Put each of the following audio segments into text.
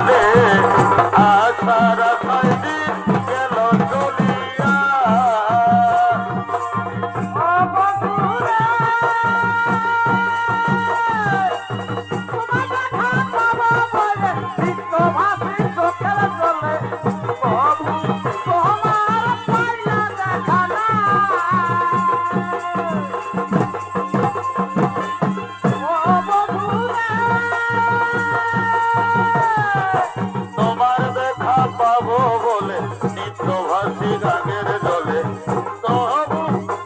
রে আশার আশায় দিন গেল চলিয়া তোমার দেখা পাবো বলে নিত্যভাসী গানের জলে তবু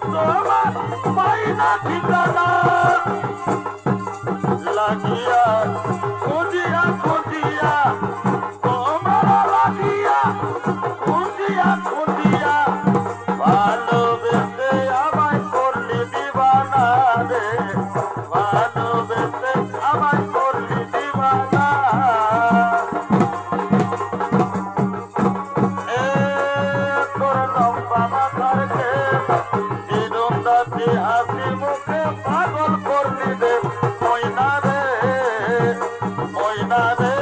তোমার পাই না ঠিকানা লাগিয়া খুঁজিয়া খুঁজিয়া তোমার লাগিয়া খুঁজিয়া খুঁজিয়া ভালোবেসে আমায় করলি দিবানা রে ভালোবেসে আমায় করলি দিবানা হাসি মুখে পাগল করলি রে ময়না রে ময়না রে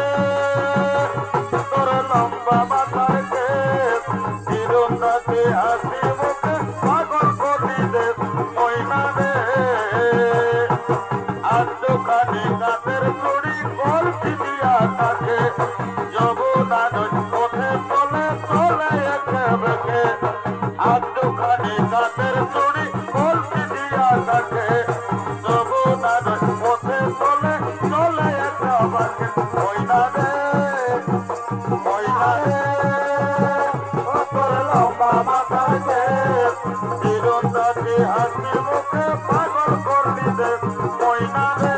তোর লম্বা মাথার কেস চিরুন্দাতে হাসি মুখে পাগল করলি রে ময়না রে আজখানে কাতের চুড়ি কলসি দিয়া থাকে যমুনা পথে চলে চলে একে বেঁকে আজখানে কাতের চুড়ি কলসি দিয়া থাকে যমুনা পথে চলে চলে একে বেঁকে ময়না রে ময়না রে ও তোর লম্বা মাথার কেস চিরুন্দাতে হাসি মুখে পাগল করলি রে ময়না রে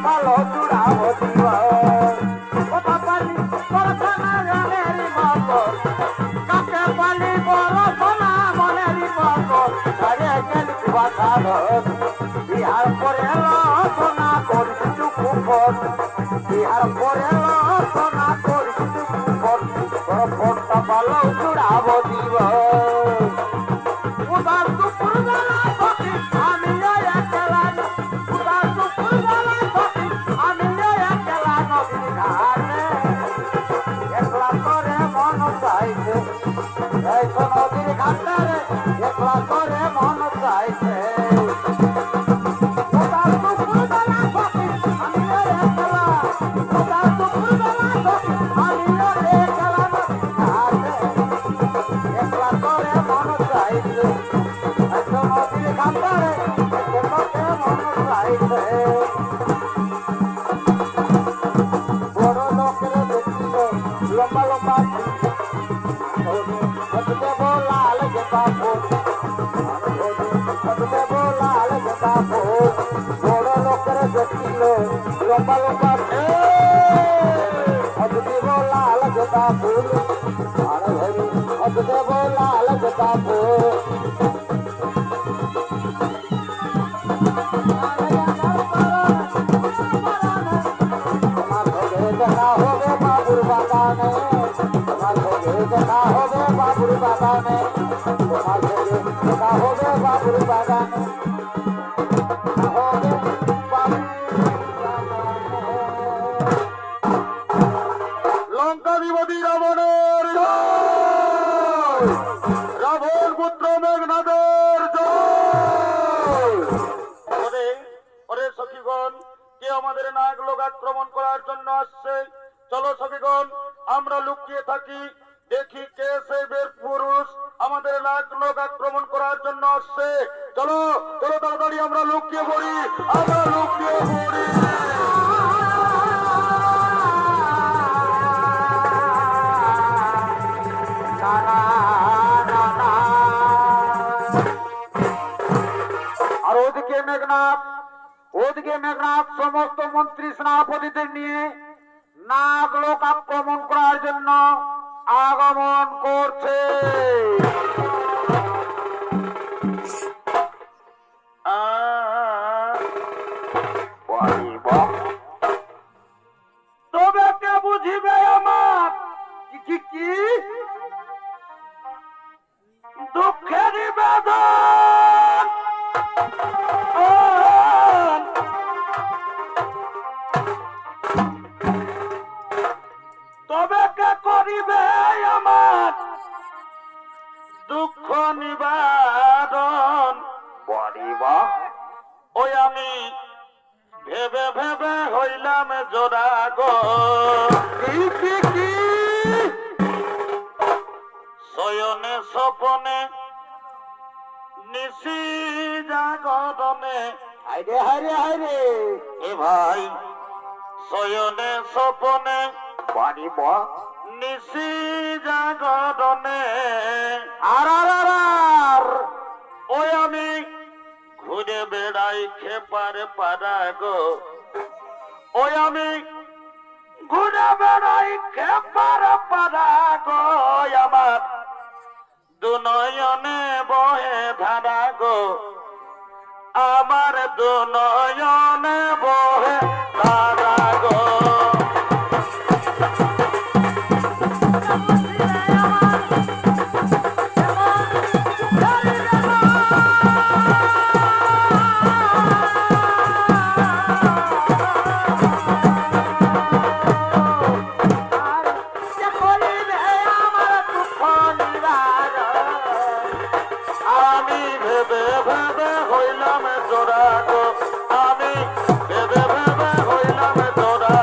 পালো চূড়াব দিব কথা পালি পড়াশোনা জানেরি মকর কাকে পালি পড়াশোনা মনেরি মকর আরে গেল কথা বিহার পরে সোনা করছি কুকুর বিহার পরে সোনা করছি কুকুর তোর ফোনটা পালো চূড়াব দিব উদার দুপুর বেলা সখী আমি একলা উদার দুপুর বেলা সখী আমি একলা নদীর ঘাটে একলা করে মন চাইছে এই তো নদীর ঘাটে একলা করে মন চাইছে উদার দুপুর বেলা সখী আমি একলা উদার দুপুর বেলা সখী আমি একলা নদীর ঘাটে একলা করে মন চাইছে নদীর ঘাটারে মন চাইছে বড় লোকের দেখিল লম্বা লম্বা দেব লাল গেঁদা ফুল দেব লাল গেঁদা ফুল বড় লোকের দেখিল লম্বা লম্বা দেব লাল গেঁদা ফুল দেব লাল গেঁদা ফুল দেখা হবে বাবুর বাগানে তোমার সঙ্গে দেখা হবে বাবুর বাগানে তোমার সঙ্গে দেখা হবে বাবুর বাগানে লঙ্কাধিপতি রাবণের রাবণ পুত্র মেঘনাদের ওরে সখীগণ কে আমাদের নায়ক লোক আক্রমণ করার জন্য আসছে চলো সখীগণ আমরা লুকিয়ে থাকি দেখি কে সে বীর পুরুষ আমাদের নায়ক লোক আক্রমণ করার জন্য আসছে চলো চলো তাড়াতাড়ি আমরা লুকিয়ে পড়ি আমরা লুকিয়ে পড়ি আর ওদিকে মেঘনাথ সমস্ত মন্ত্রী সেনাপতিদের নিয়ে নাগ লোক আক্রমণ করার জন্য আগমন করছে তবে কে করিবে আমার দুঃখ নিবারণ? বলিবা ওই আমি ভেবে ভেবে হইলাম জোড়া গো। কি শয়নে স্বপনে নিশি জাগরণে। হাইরে হাইরে হাইরে এ ভাই, শয়নে স্বপনে বলিব নিশি জাগরণে আর আর আর আর ওই আমি ঘুরে বেড়াই খেপার পাড়া গো। ওই আমি ঘুরে বেড়াই খেপার পাড়া গো। আমার দুনয়নে বহে ধারা গো। আমার দুনয়নে বহে ধারা গো। আমি ভেবে ভেবে হইলাম জোড়া গো। আমি ভেবে ভেবে হইলাম জোড়া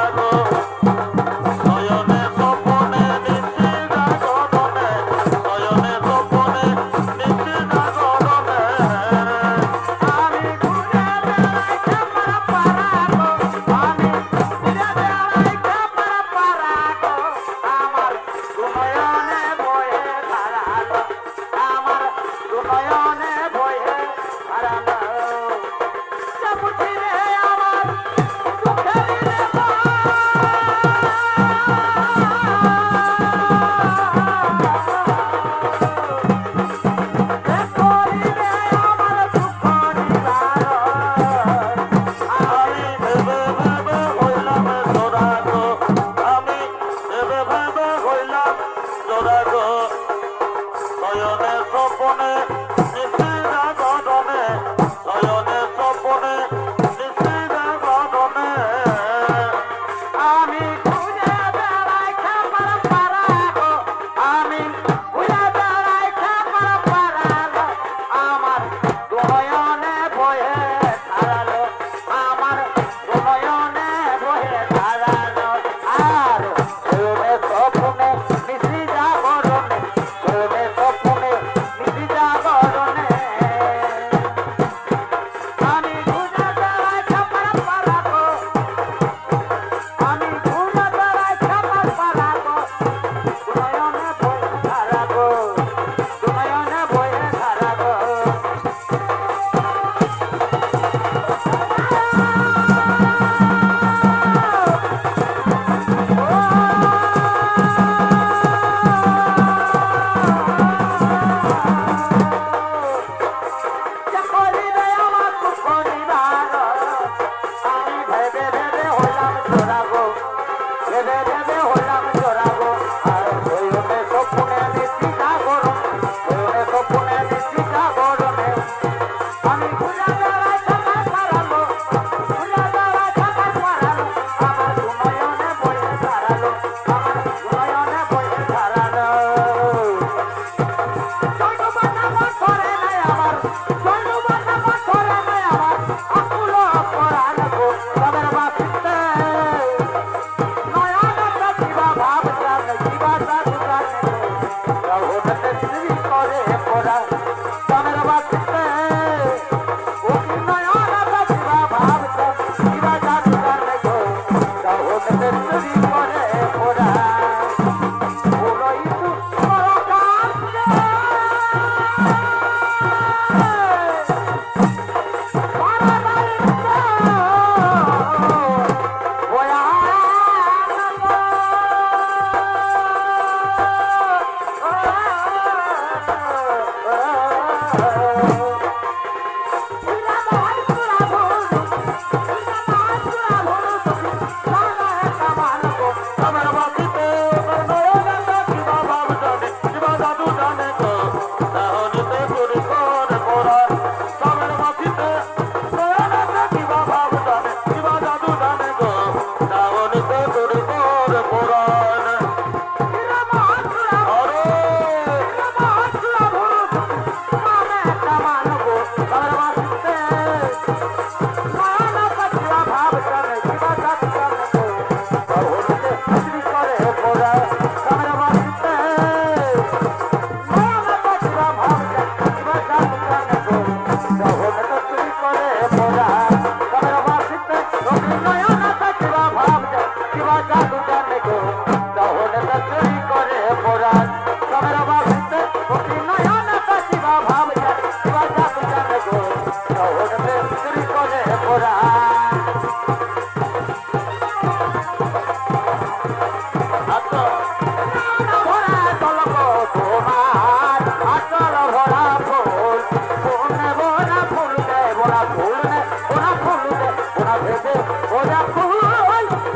ফুল নে ওরা ফুল দে ওরা ভেবে ওরা ফুল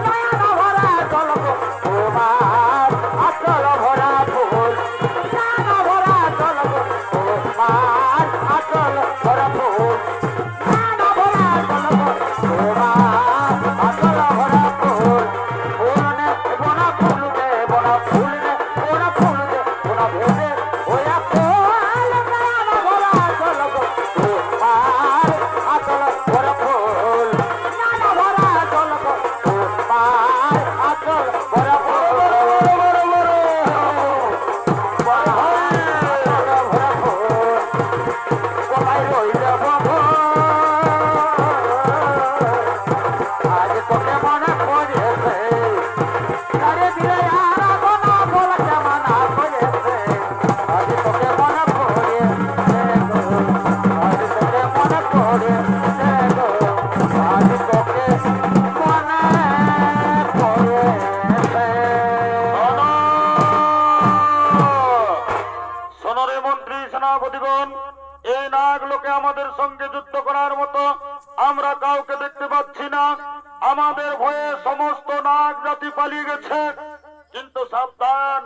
নয়ন ভরা জলক তোমার আচল ভরা ফুল নয়ন ভরা জলক তোমার আচল ভরা ফুল নয়ন ভরা জলক তোমার আচল ভরা ফুল ফুল নে ওরা ফুল দে ওরা ফুল নে ওরা ফুল দে ওরা ভেবে ওরা ফুল নয়ন ভরা জলক তোমার আচল ভরা ফুল নয়ন ভরা জলক তোমার আচল ভরা ফুল কোথায় রইল বাবু আজ তোকে মনে পড়েছে আরে দিলে আর গোনা বল কেমন পড়েছে আজ তোকে মনে পড়েছে গো আজ তোকে মনে পড়েছে গো আজ তোকে মনে পড়েছে সোনারে মন্ত্রী সেনাপতিগণ, এই নাগলোকে আমাদের সঙ্গে যুদ্ধ করার মতো আমরা কাউকে দেখতে পাচ্ছি না। আমাদের ভয়ে সমস্ত নাগ জাতি পালিয়ে গেছে। কিন্তু সাবধান,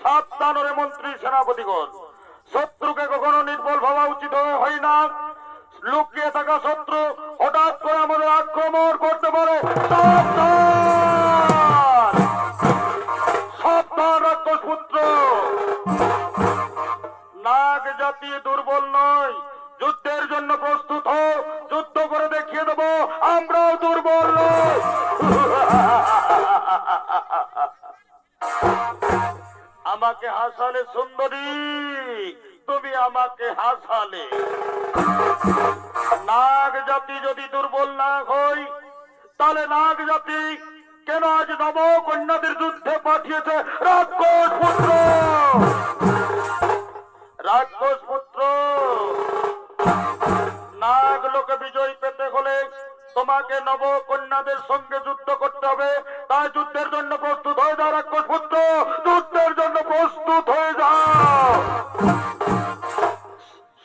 সাবধান রে মন্ত্রী সেনাপতিগণ, শত্রুকে কখনো নির্বল ভাবা উচিত হয় না। লুকিয়ে থাকা শত্রু হঠাৎ করে আমাদের আক্রমণ করতে পারে। সাবধান, সাবধান রাক্ষস পুত্র। নাগ জাতি দুর্বল নয়, যুদ্ধের জন্য প্রস্তুত হও। যুদ্ধ করে দেখিয়ে দেবো আমরাও দুর্বল নই। আমাকে হাসালে সুন্দরী, তুমি আমাকে হাসালে। নাগ জাতি যদি দুর্বল না হই, তাহলে নাগ জাতি কেন আজ নব কন্যাদের যুদ্ধে পাঠিয়েছে? রাক্ষস পুত্র, রাক্ষস পুত্র, নাগলোকে বিজয় পেতে হলে তোমাকে নব কন্যাদের সঙ্গে যুদ্ধ করতে হবে। তাই যুদ্ধের জন্য প্রস্তুত হয়ে যাও রাক্ষস পুত্র, যুদ্ধের জন্য প্রস্তুত হয়ে যাও।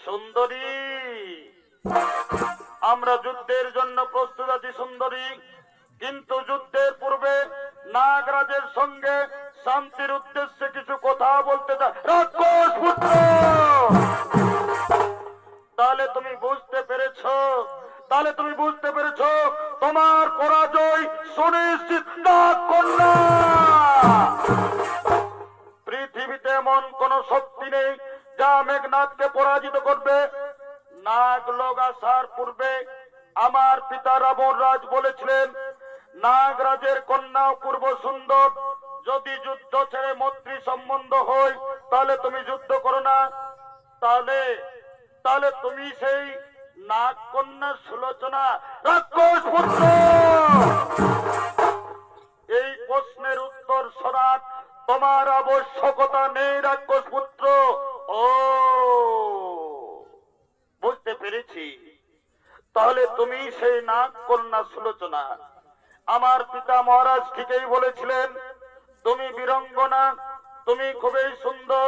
সুন্দরী, আমরা যুদ্ধের জন্য প্রস্তুত আছি সুন্দরী, কিন্তু যুদ্ধের পূর্বে নাগরাজের সঙ্গে শান্তির উদ্দেশ্যে কিছু কথা বলতে চাই। রাক্ষস পুত্র, তাহলে তুমি বুঝতে পেরেছো, তাহলে তুমি বুঝতে পেরেছো তোমার পরাজয় সুনিশ্চিত। না কন্যা, পৃথিবীতে এমন কোন শক্তি নেই যা মেঘনাথকে পরাজিত করবে। নাগলোক আসার পূর্বে আমার পিতা রাবণ রাজ বলেছিলেন, নাগরাজের কন্যা পূর্ব সুন্দর, যদি যুদ্ধ ছেড়ে মৈত্রী সম্বন্ধ হয় তাহলে তুমি যুদ্ধ করো না। তাহলে তাহলে তুমি সেই নাগ কন্যা সুলোচনা। রাক্ষস পুত্র, এই প্রশ্নের উত্তর শোনার তোমার আবশ্যকতা নেই রাক্ষস পুত্র। ও, বুঝতে পেরেছি, তাহলে তুমি সেই নাগ কন্যা সুলোচনা। আমার পিতা মহারাজ ঠিকই বলেছিলেন, তুমি বীরঙ্গনা, তুমি খুবই সুন্দর।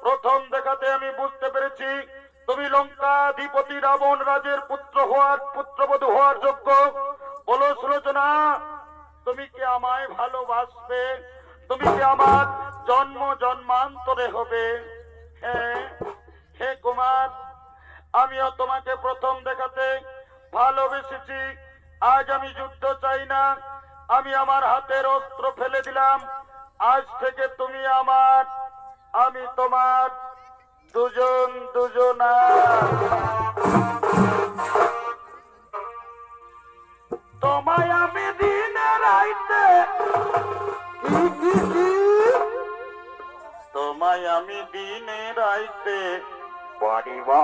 প্রথম দেখাতে আমি বুঝতে পেরেছি তুমি লঙ্কাধিপতি রাবণ রাজের পুত্রবধূ হওয়ার যোগ্য। বলো সুলোচনা, তুমি কি আমায় ভালোবাসবে? তুমি কি আমার জন্ম জন্মান্তরে হবে? হ্যাঁ, হে কুমার, আমিও তোমাকে প্রথম দেখাতে ভালোবেসেছি। আজ আমি যুদ্ধ চাই না, আমি আমার হাতের অস্ত্র ফেলে দিলাম। আজ থেকে তুমি আমার, আমি তোমার, দুজন দুজনা। তোমায় আমি দিনে রাইতে, তোমায় আমি দিনে রাইতে বাড়িবা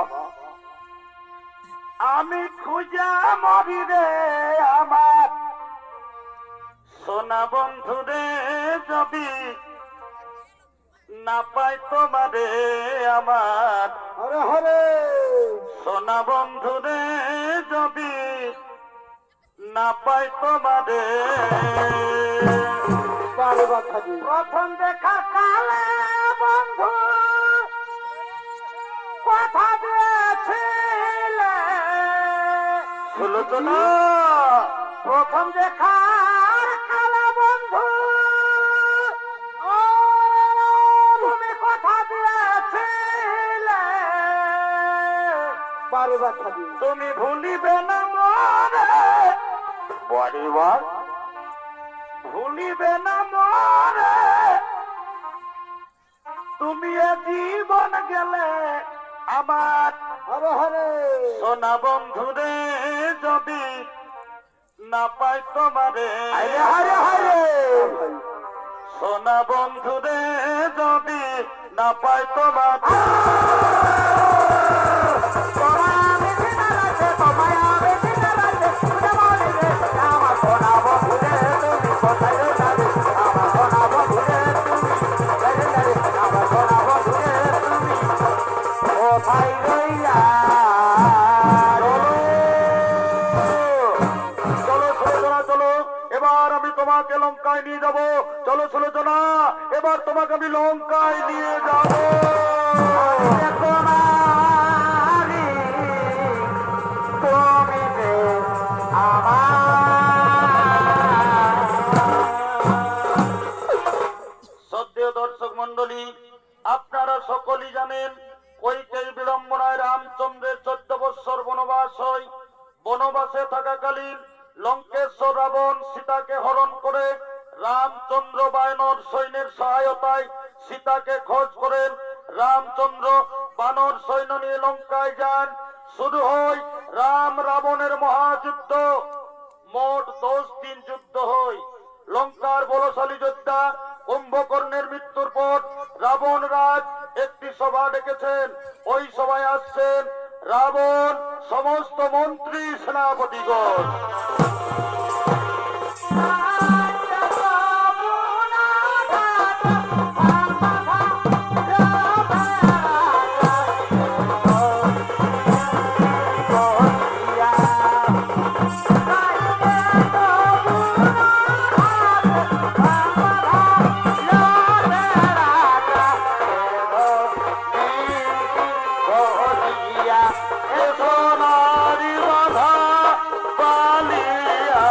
আমি খুঁজা মরি রে আমার সোনা বন্ধু রে। যদি না পাই তোমারে আমার, হরে হরে সোনা বন্ধু রে, যদি না পাই তোমারে। বাড়িবা থাকি প্রথম দেখা কালে বন্ধু কথা দিয়েছিলে সুলোচনা প্রথম দেখার কালা বন্ধু ও, তুমি কথা দিয়েছিলে বারে বাচ্চা দিয়ে তুমি ভুলিবে না মরে পরিবার ভুলিবে না মরে তুমি এ জীবন গেলে আমার হরে হরে সোনা বন্ধুরে যদি না পাই তোমারে হরে হরে হরে সোনা বন্ধুরে যদি না পাই তোমার তোমায় আমি চিনা রাখে তোমায় আমি চিনা রাখে তুই বলি রে আমার সোনা বন্ধু রে তুমি কোথায় যাবে আমার সোনা বন্ধু রে তুমি আমার সোনা বন্ধু রে তুমি কোথায় রইলা চলো সুলোচনা চলো এবার আমি তোমাকে লঙ্কায় নিয়ে যাব চলো সুলোচনা এবার তোমাকে আমি লঙ্কায় নিয়ে যাব তোমারি তুমি যে শ্রদ্ধেয় দর্শক মন্ডলী আপনারা সকলেই জানেন কৈকেয়ী বিড়ম্বনায় রামচন্দ্রের 14 বৎসর বনবাস হয় বনবাসে থাকাকালীন লঙ্কেশ্বর রাবণ সীতাকে হরণ করে রামচন্দ্র বানর সৈন্যের সহায়তায় সীতাকে খোঁজ করেন রামচন্দ্র বানর সৈন্য নিয়ে লঙ্কায় যান শুরু হয় রাম রাবণের মহাযুদ্ধ মোট 10 দিন যুদ্ধ হয় লঙ্কার বলশালী যোদ্ধা কুম্ভকর্ণের মৃত্যুর পর রাবণ রাজ একটি সভা ডেকেছেন ওই সভায় আসছেন রাবণ সমস্ত মন্ত্রী সেনাপতিগণ সোনারি বাধা বালিয়া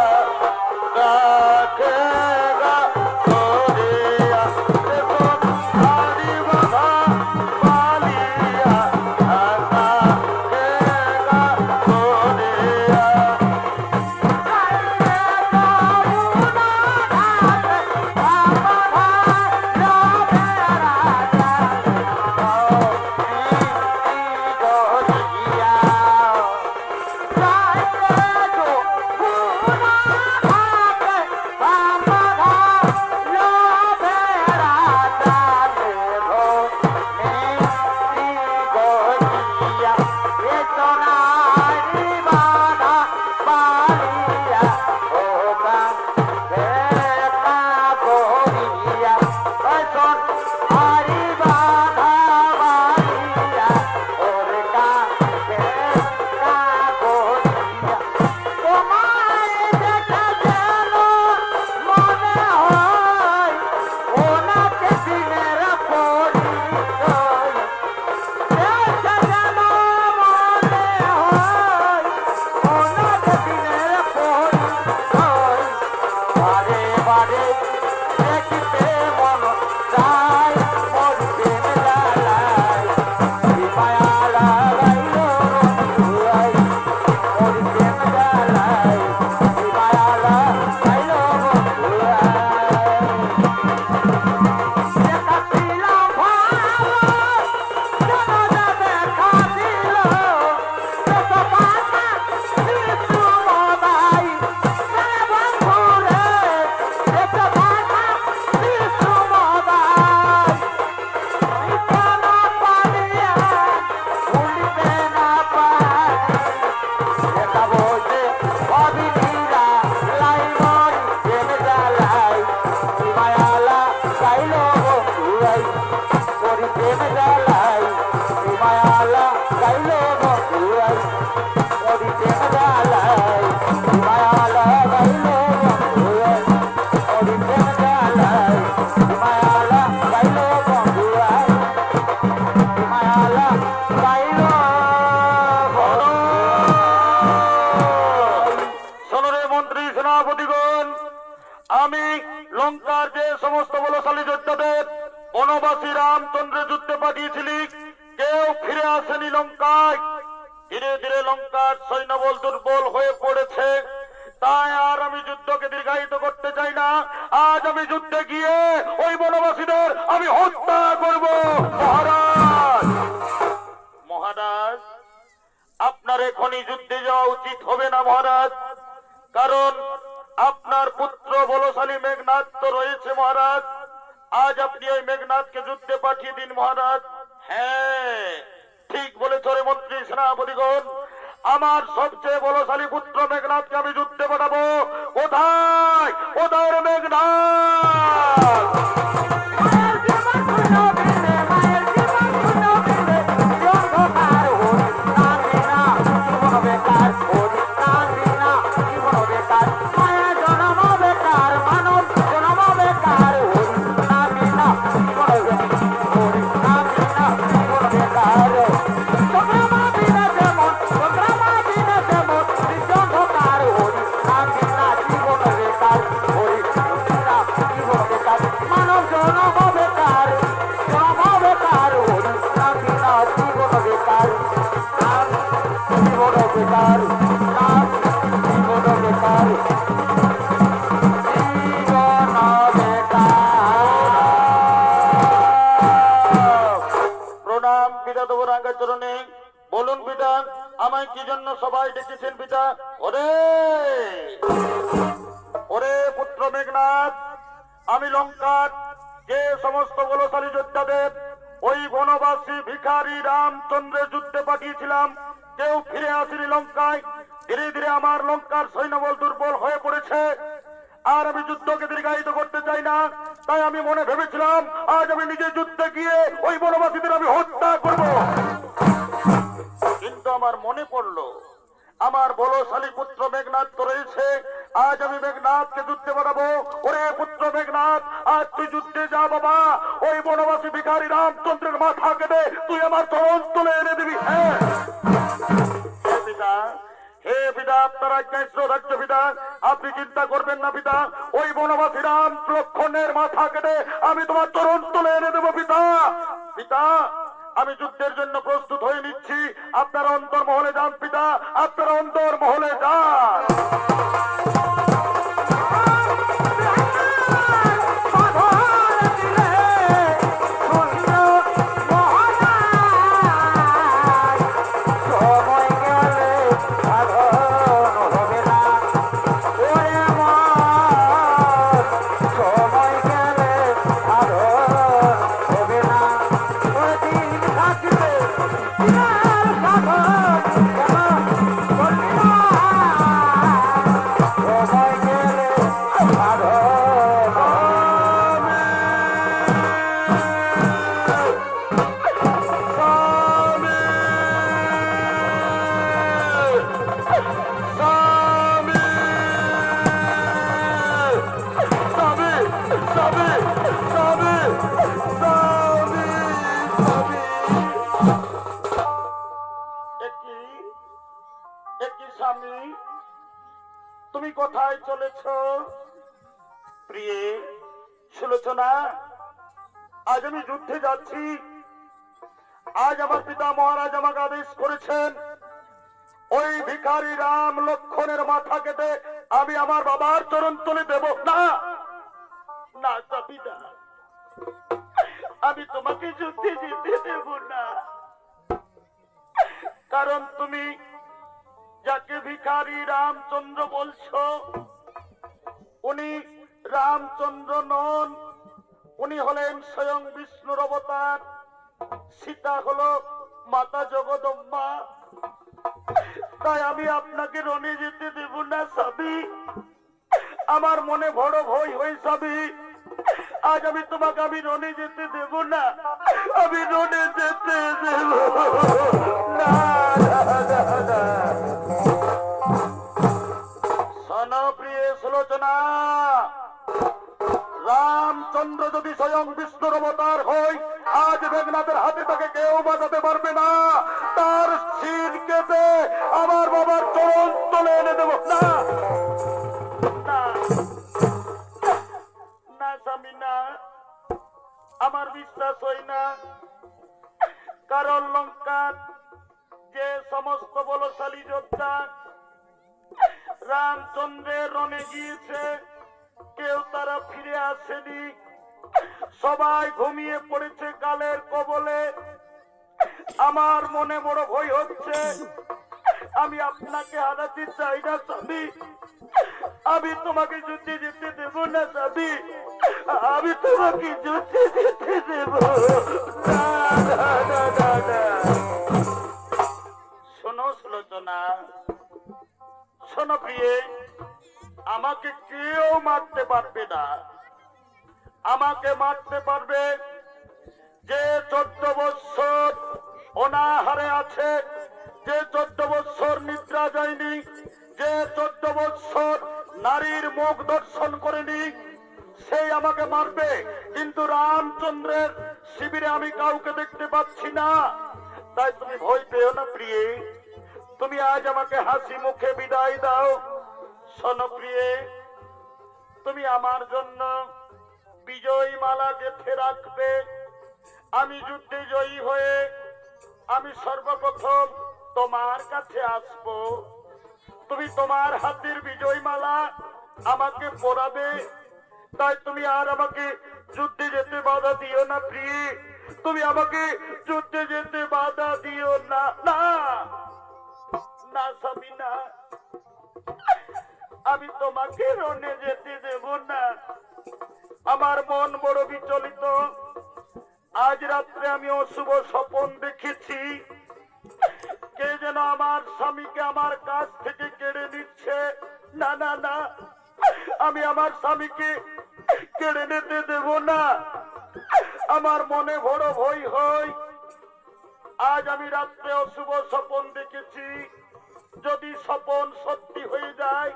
আমি লঙ্কার যে সমস্ত বলশালী যোদ্ধাদের বনবাসী রামচন্দ্র যুদ্ধে পাঠিয়েছিলি, কেউ ফিরে আসেনি লঙ্কায়। ধীরে ধীরে লঙ্কার সৈন্যবল দুর্বল হয়ে পড়েছে। তাই আর আমি যুদ্ধকে দীর্ঘায়িত করতে চাই না। আজ আমি যুদ্ধে গিয়ে ওই বনবাসীদের আমি হত্যা করব। মহারাজ, মহারাজ, আপনার এখনই যুদ্ধে যাওয়া উচিত হবে না মহারাজ। কারণ আপনার পুত্র বলশালী মেঘনাদ তো রয়েছে মহারাজ। আজ আপনি ওই মেঘনাদকে যুদ্ধে পাঠিয়ে দিন মহারাজ। হ্যাঁ, ঠিক বলেছ রে মন্ত্রী সেনাপতিগণ। আমার সবচেয়ে বলশালী পুত্র মেঘনাদকে আমি যুদ্ধে পাঠাবো। কোথায় কোথায় রে মেঘনাদ? প্রণাম পিতা দেব রাঙ্গাচরণে। বলুন পিতা, আমায় কি জন্য সবাই ডেকেছেন পিতা? ওরে ওরে পুত্র মেঘনাদ, আমি লঙ্কার যে সমস্ত বলশালী যোদ্ধাদের ওই বনবাসী ভিখারি রামচন্দ্রের যুদ্ধে পাঠিয়েছিলাম, কেউ ফিরে আসেনি লঙ্কায়। ধীরে ধীরে আমার লঙ্কার সৈন্যবল দুর্বল হয়ে পড়েছে। আর আমি যুদ্ধকে দীর্ঘায়িত করতে চাই না। তাই আমি মনে ভেবেছিলাম আজ আমি নিজে যুদ্ধে গিয়ে ওই বনবাসীদের আমি হত্যা করব। কিন্তু আমার মনে পড়লো আমার বলশালী পুত্র মেঘনাদ তো রয়েছে। আজ আমি মেঘনাদকে যুদ্ধে পাঠাবো। ওরে পুত্র মেঘনাদ, আজ তুই যুদ্ধে যা বাবা। ওই বনবাসী ভিখারি রামচন্দ্রের মাথা কেটে তুই আমার চরণ তুলে এনে দিবি। হ্যাঁ পিতা, হে পিতা, আপনার আজ্ঞায় শ্রদ্ধার্য পিতা, আপনি চিন্তা করবেন না পিতা। ওই বনবাসী রাম লক্ষণের মাথা কেটে আমি তোমার চরণ তুলে এনে দেবো পিতা। পিতা, আমি যুদ্ধের জন্য প্রস্তুত হয়ে নিচ্ছি। আপনারা অন্তর মহলে যান পিতা, আপনারা অন্তর মহলে যান। তুমি কোথায় চলেছ প্রিয়ে? সুলোচনা, আজ আমি যুদ্ধে যাচ্ছি। আজ আমার পিতা মহারাজ আমাকে আদেশ করেছেন ওই ভিখারি রাম লক্ষণের মাথা কেটে আমি আমার বাবার চরণ তুলে দেব না। না পিতা, আমি তোমাকে যুদ্ধে যেতে দেব না। কারণ তুমি যাকে ভিখারি রামচন্দ্র বলছো, উনি রামচন্দ্র নন, উনি হলেন স্বয়ং বিষ্ণুর অবতার। সীতা হলো মাতা জগদম্বা। তাই আমি আপনাকে রণে যেতে দেব না স্বামী। আমার মনে বড় ভয় হয় স্বামী। আজ আমি তোমাকে আমি রণে যেতে দেব না। আমি রণে যেতে দেব না। প্রিয় সুলোচনা, রামচন্দ্র যদি স্বয়ং বিষ্ণুর অবতার হয়, আজ মেঘনাথের হাতে তাকে কেউ বাঁচাতে পারবে না। তার শির কেটে আমার বাবার চরণ তুলে এনে দেব না। বিশ্বাস হয় না, কারণ লঙ্কার যে সমস্ত বলশালী যোদ্ধা রামচন্দ্রের রণে গিয়েছে কেউ তারা ফিরে আসেনি, সবাই ঘুমিয়ে পড়েছে কালের কবলে। আমার মনে বড় ভয় হচ্ছে, আমি আপনাকে হারাতে চাই না স্বামী, আমি তোমাকে যুদ্ধে যেতে দেব না স্বামী, আমি তোমাকে যুদ্ধে যেতে দেব না, না, না, না, না। শোনো সুলোচনা, শোনো প্রিয়ে, আমাকে কেউ মারতে পারবে না। আমাকে মারতে পারবে যে 14 বৎসর অনাহারে আছে, যে 14 বৎসর নিদ্রা যায়নি, যে 14 বৎসর নারীর মুখ দর্শন করেনি, সেই আমাকে মারবে। কিন্তু রামচন্দ্রের শিবিরে আমি কাউকে দেখতে পাচ্ছি না, তাই তুমি ভয় পেও না প্রিয়ে, তুমি আজ আমাকে হাসি মুখে বিদায় দাও। শোনো প্রিয়ে, তুমি আমার জন্য বিজয় মালা গেঁথে রাখবে। আমি যুদ্ধে জয়ী হয়ে আমি সর্বপ্রথম তোমার কাছে আসব, তুমি তোমার হাতের বিজয় মালা আমাকে পরাবে। তাই তুমি আর আমাকে যুদ্ধে যেতে বাধা দিও না প্রিয়ে, তুমি আমাকে যুদ্ধে যেতে বাধা দিও না, না না স্বামী না, আমি তোমাকে রণে যেতে দেব না। আমার মন বড় বিচলিত, আজ রাত্রে আমি অশুভ স্বপন দেখেছি, কে যেন আমার স্বামীকে আমার কাছ থেকে কেড়ে নিচ্ছে। না না না, আমি আমার স্বামীকে কেড়ে নিতে দেব না, আমার মনে বড় ভয় হয়। আজ আমি রাত্রে অশুভ স্বপন দেখেছি, যদি স্বপন সত্যি হয়ে যায়।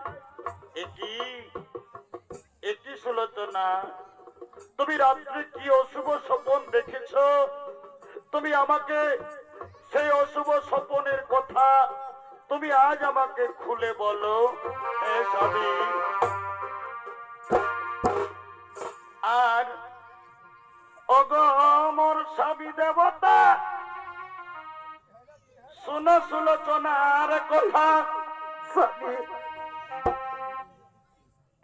একই সুলোচনা, তুমি রাত্রে কি অশুভ স্বপন দেখেছ? তুমি আমাকে সেই অশুভ স্বপনের কথা তুমি আজ আমাকে খুলে বলো। স্বামী, আর অগমর স্বামী দেবতা, শুনো সুলোচনার কথা। স্বামী,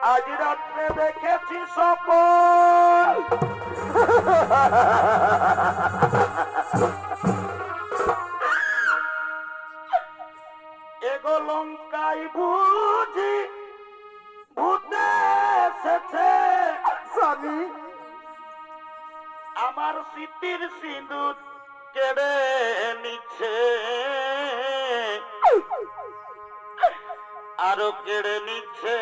আজ রাত্রে দেখেছি স্বপন, এগো লঙ্কায় বুঝি ভূতে এসেছে। স্বামী, আমার স্মৃতির সিঁদুর কেড়ে নিচ্ছে, আরো কেড়ে নিচ্ছে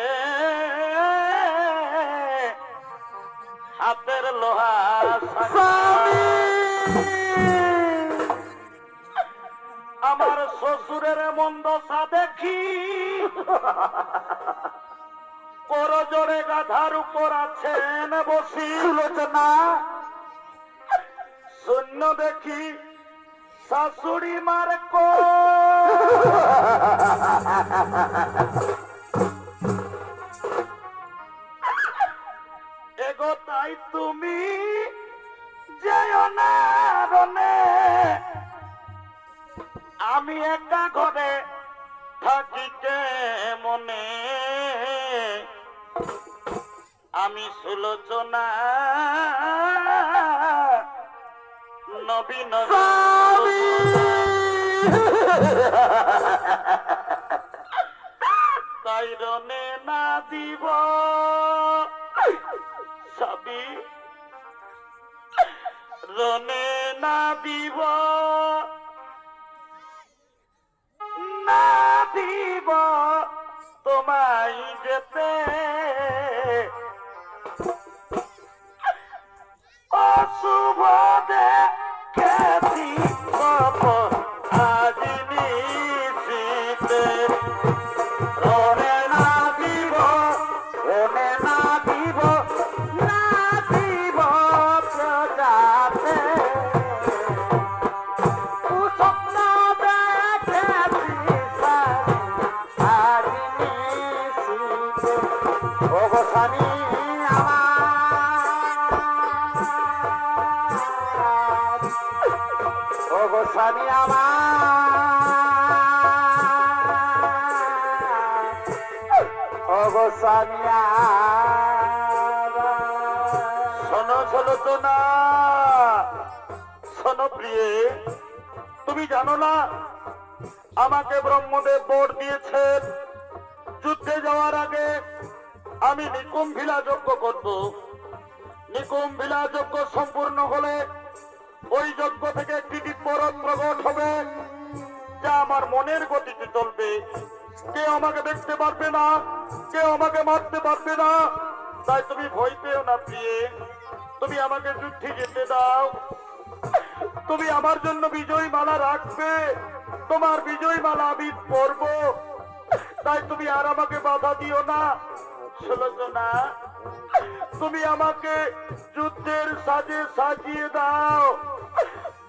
হাতের লোহা। আমার শ্বশুরের মন্দ সা দেখি, করজোড়ে গাধার উপর আছেন বসি। সুলোচনা, শূন্য দেখি শাশুড়ি মার কো, এগো তাই তুমি যেও না রনে, আমি একা ঘরে থাকিতে মনে, আমি সুলোচনা নবীন। তাই রনে না দিব সবই, রনে না দিব, না দিব তোমায় যেতে, অশুভ দেখেছি স্বপন আজ নিশীথে, রনে না দিব, রনে না দিব, না দিব প্রজাতে, স্বপ্ন দেখেছি আজ নিশীথে। ওগো স্বামী আমার, ওগো সামিয়া শোনো শোনো তো না, শোনো প্রিয়ে, তুমি জানো না আমাকে ব্রহ্মদেব বর দিয়েছেন যুদ্ধে যাওয়ার আগে আমি নিকুম্ভিলা যজ্ঞ করব। নিকুম্ভিলা যজ্ঞ সম্পূর্ণ হলে ওই যজ্ঞ থেকে একটি দিব্যরথ প্রকট হবে যা আমার মনের গতিতে চলবে। কেউ আমাকে দেখতে পারবে না, কেউ আমাকে মারতে পারবে না। তাই তুমি ভয় পেও না প্রিয়ে, তুমি আমাকে যুদ্ধে যেতে দাও। তুমি আমার জন্য বিজয়ী মালা রাখবে, তোমার বিজয়ী মালা আমি পরব। তাই তুমি আর আমাকে বাধা দিও না। সুলোচনা, তুমি আমাকে যুদ্ধের সাজে সাজিয়ে দাও,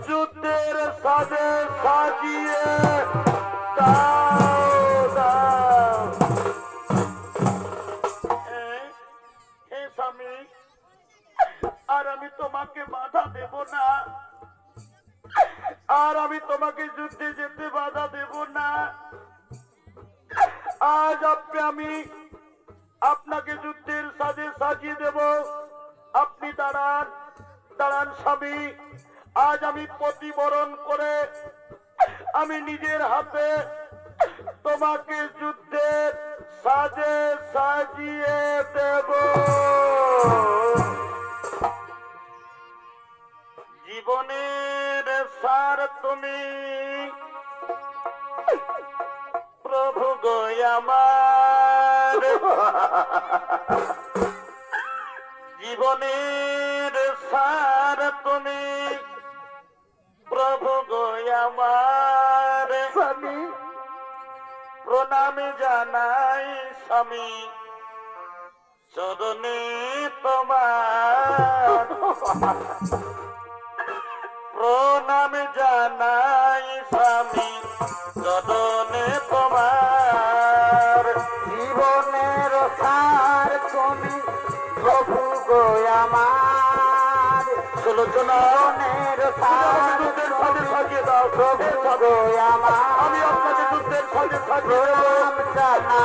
যুদ্ধের সাজে সাজিয়ে দাও দাও। হে স্বামী, আর আমি তোমাকে বাধা দেব না, আর আমি তোমাকে যুদ্ধে যেতে বাধা দেব না। আজ আমি আপনাকে যুদ্ধের সাজে সাজিয়ে দেব। আপনি দাঁড়ান, দাঁড়ান স্বামী। আজ আমি প্রতিবরণ করে আমি নিজের হাতে তোমাকে যুদ্ধের সাজে সাজিয়ে দেব। জীবনের সার তুমি প্রভু গো আমার, জীবনের সার তুমি প্রভু গো আমার। স্বামী প্রণামে জানাই স্বামী চরণে তোমার, প্রণামে জানাই স্বামী চরণে তোমার। জীবনের সার তুমি প্রভু গো আমার, সুলোচনা, জীবনের সার যুদ্ধের সাজে সাজিয়ে দাও প্রভু গো আমার। আমি আপনাকে যুদ্ধের সাজে সাজিয়ে দেবো।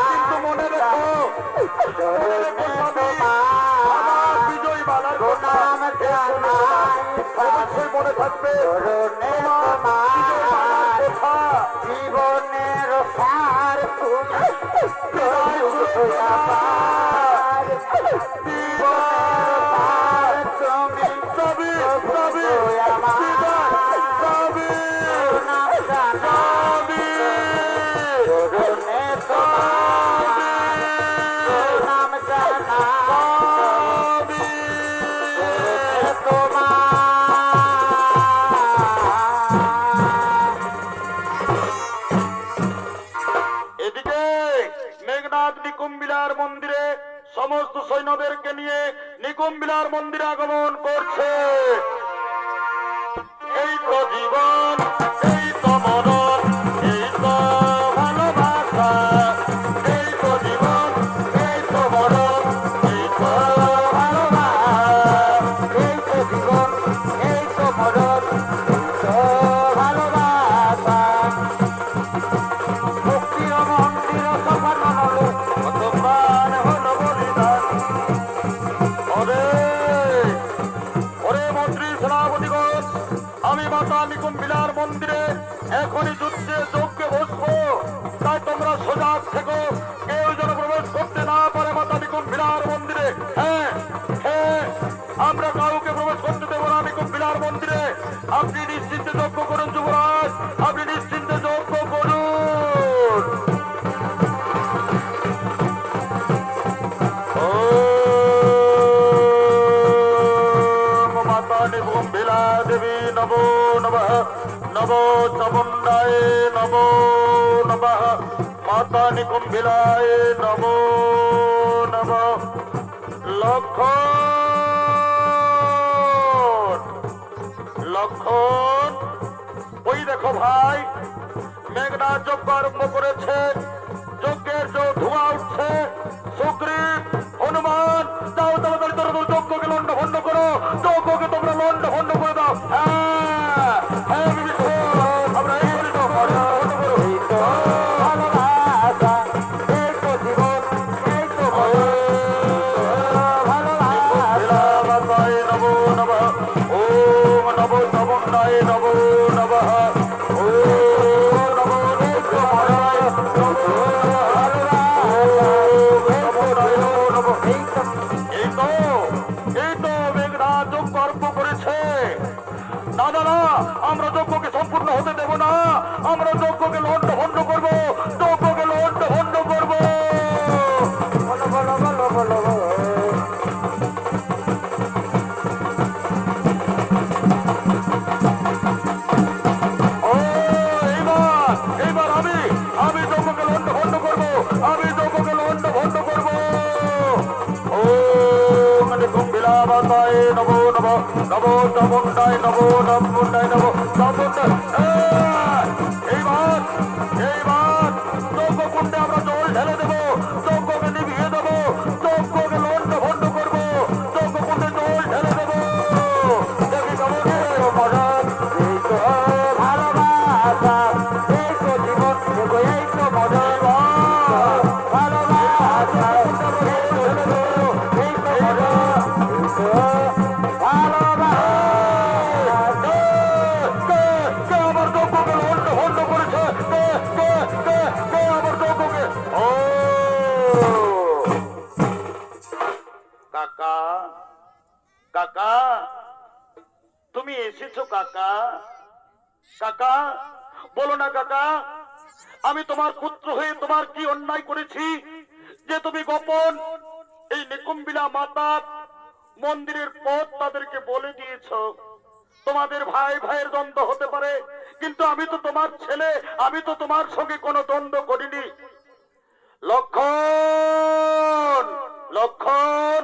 কিন্তু মনে রেখো, মনে রেখো স্বামী, আমার বিজয়ী মালার কথা অবশ্যই মনে থাকবে। তোমার বিজয়ী মালার কথা জীবনের সার তুমি বিদায় সুলোচনা। এদিকে মেঘনাথ নিকুম্বিলার মন্দিরে সমস্ত সৈন্যদেরকে নিয়ে নিকুম্বিলার মন্দিরে আগমন করছে। এই তো জীবন, এই তো মরণ, এই তো ভালোবাসা। এই তো জীবন, এই তো মরণ, এই তো ভালোবাসা। এই তো জীবন, এই তো মরণ, এই তো ভালোবাসা। মুক্তি ও মন্দির সফল হলো, কতবার হলো বলিদান। ওরে ওরে মন্ত্রী সেনাপতিগণ, আমি মাতা নিকুম্বিলার মন্দিরে এখনই যুদ্ধে যজ্ঞে বসবো। তাই তোমরা সজাগ থেকো, কেউ যেন প্রবেশ করতে না পারে মাতা নিকুম্বিলার মন্দিরে। হ্যাঁ হ্যাঁ, আমরা কাউকে প্রবেশ করতে দেবো না নিকুম্বিলার মন্দিরে। আপনি নিশ্চিন্তে যজ্ঞ করুন যুবরাজ, আপনি নিশ্চিন্তে যজ্ঞ করুন। মাতা নিকুম্ভিলা দেবী নমো নমঃ, নমো চামুণ্ডায় নমো নমঃ, মাতা নিকুম্ভিলায় নমো নমঃ। লক্ষণ লক্ষণ, ওই দেখো ভাই, মেঘনাথ যজ্ঞ আরম্ভ করেছে। যজ্ঞের যে ধোঁয়া উঠছে, সুগ্রীব হনুমান, যাও তাড়াতাড়ি তোমরা যজ্ঞকে লন্ড ভন্ড করো, যজ্ঞকে তোমরা লন্ড ভন্ড করে দাও। হ্যাঁ হ্যাঁ বিভীষণ, আমরা এই করি তো, লন্ড ভন্ড করো। এই তো ভালোবাসা। এই তো জীবন, এই তো আমরা যজ্ঞকে লন্ড ভন্ড করবো, যজ্ঞকে লন্ড ভন্ড করবো। বলো বলো বলো বলো বলো। ও এইবার এইবার আমি যজ্ঞকে লন্ড ভন্ড করবো, আমি যজ্ঞকে লন্ড ভন্ড করবো। ও মানে কুম্ভিলাবাতায় নবো নবো নবো চামুন্ডায় নবো চামুন্ডায় নবো চামুন্ডায়। এইবার এইবার যজ্ঞকুণ্ডে আমরা জল ঢেলে দেবো, যজ্ঞকে নিভিয়ে দেবো, যজ্ঞকে লন্ড ভন্ড করবো, যজ্ঞকুণ্ডে জল ঢেলে দেবো। দেখি কেমন মজা এই তো ভালোবাসা, এই তো জীবন, দেখো এই তো মজা ভালোবাসা, এই তো মজা, এই তো ভালোবাসা। আমার যজ্ঞকে লন্ড ভন্ড করেছে, আমার যজ্ঞকে। ও কাকা, কাকা তুমি এসেছো কাকা? কাকা বলো না কাকা, আমি তোমার পুত্র হয়ে তোমার কি অন্যায় করেছি যে তুমি গোপন এই নিকুম্বিলা মাতার মন্দিরের পথ তাদেরকে বলে দিয়েছো? তোমাদের ভাই ভাইয়ের দ্বন্দ্ব হতে পারে, কিন্তু আমি তো তোমার ছেলে, আমি তো তোমার সঙ্গে কোনো দ্বন্দ্ব করিনি। লক্ষণ, লক্ষণ,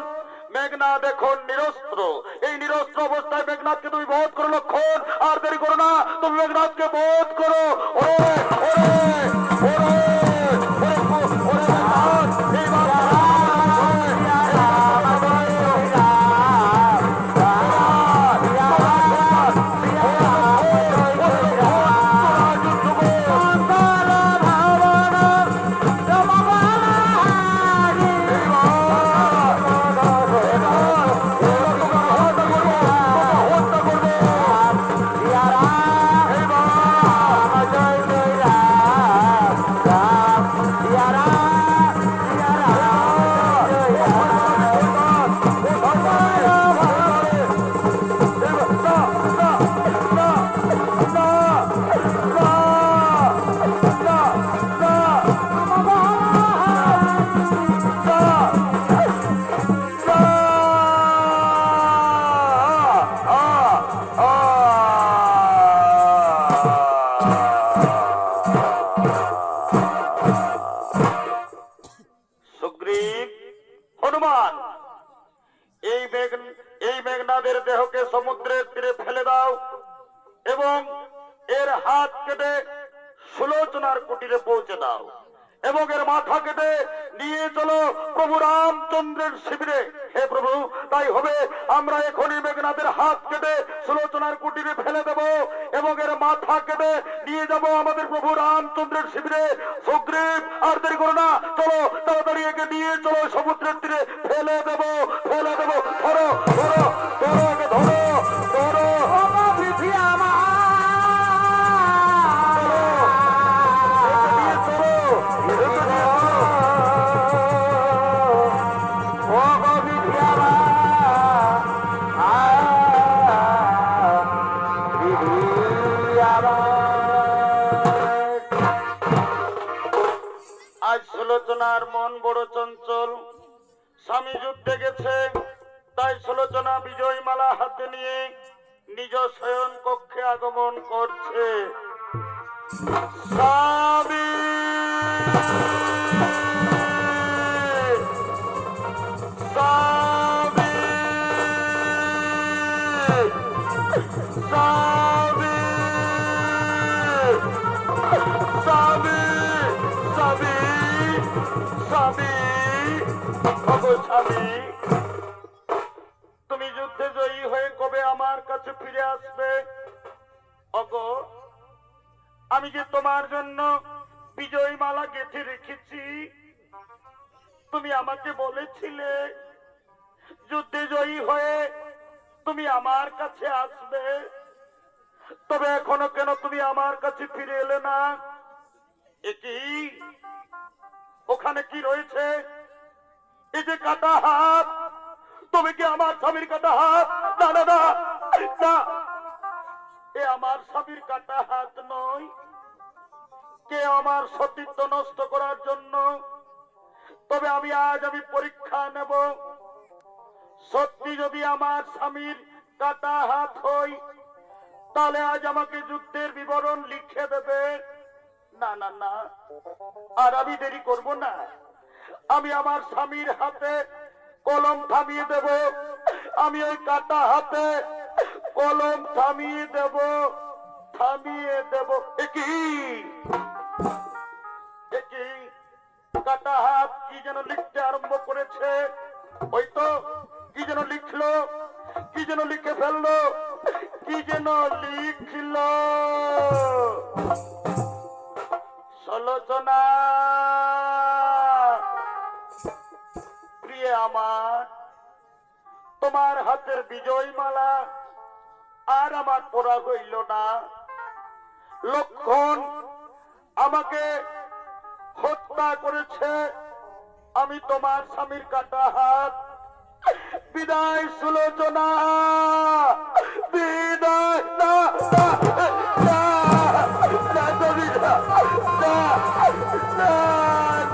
মেঘনাথ এখন নিরস্ত্র, এই নিরস্ত্র অবস্থায় মেঘনাথকে তুমি বোধ করো। লক্ষণ আর দেরি করো না, তুমি মেঘনাথকে বোধ করো। ওরে ওরে ওরে ওরে ওরে মেঘনাথ, এইবার সুগ্রীব, হনুমান, এই মেঘনাদের দেহকে সমুদ্রের তীরে ফেলে দাও এবং এর হাত কেটে সুলোচনার কুটিরে পৌঁছে দাও এবং এর মাথা কেটে নিয়ে চলো প্রভু রামচন্দ্রের শিবিরে। হে প্রভু, তাই হবে। আমরা এখনই মেঘনাদের হাত কেটে সুলোচনার কুটিরে ফেলে দেব এবং এর মাথা কেটে নিয়ে যাব আমাদের প্রভু রামচন্দ্রের শিবিরে। সুগ্রীব আর দেরি করো না, চলো তাড়াতাড়ি একে নিয়ে চলো সমুদ্রের তীরে ফেলে দেব, ফেলে দেব। ধরো ধরো ধরো, একে ধরো ধরো। বিধি আমার আজ সুলোচনার মন বড় চঞ্চল, স্বামী যুদ্ধে গেছে, তাই সুলোচনা বিজয় মালা হাতে নিয়ে নিজ শয়ন কক্ষে আগমন করছে। স্বামী, স্বামী, স্বামী, স্বামী, স্বামী, স্বামী, ওগো স্বামী, তুমি যুদ্ধে জয়ী হয়ে কবে আমার কাছে ফিরে আসবে? ওগো, আমি যে তোমার জন্য বিজয় মালা গেঁথে রেখেছি, তুমি আমাকে বলেছিলে যুদ্ধে জয়ী হয়ে তুমি আমার কাছে আসবে, তবে এখনো কেন তুমি আমার কাছে ফিরে এলে না? একই ওখানে কি রয়েছে? এই যে কাটা হাত, তুমি কি আমার স্বামীর কাটা হাত? না না না না, এ আমার স্বামীর কাটা হাত নয়, কে আমার সতীত্ব নষ্ট করার জন্য। তবে আমি পরীক্ষা নেব, সত্যি যদি আমার স্বামীর কাটা হাত হই, তাহলে আজ আমাকে যুদ্ধের বিবরণ লিখে দেবে। না না না, আর আমি দেরি করব না। আমি আমার স্বামীর হাতে কলম থামিয়ে দেব। আমি ওই কাটা হাতে কলম থামিয়ে দেব, থামিয়ে দেব। একই একই কাটা হাত কি যেন লিখতে আরম্ভ করেছে। ওই তো কি যেন লিখলো, কি যেন লিখে ফেললো, কি যেন লিখলো। সলোচনা প্রিয় আমার, তোমার হাতের বিজয় মালা আর আমার পড়া হইল না। লক্ষণ আমাকে হত্যা করেছে, আমি তোমার স্বামীর কাটা হাত। বিদায় সুলোচনা, বিদায়। না না না না তুমি না, না না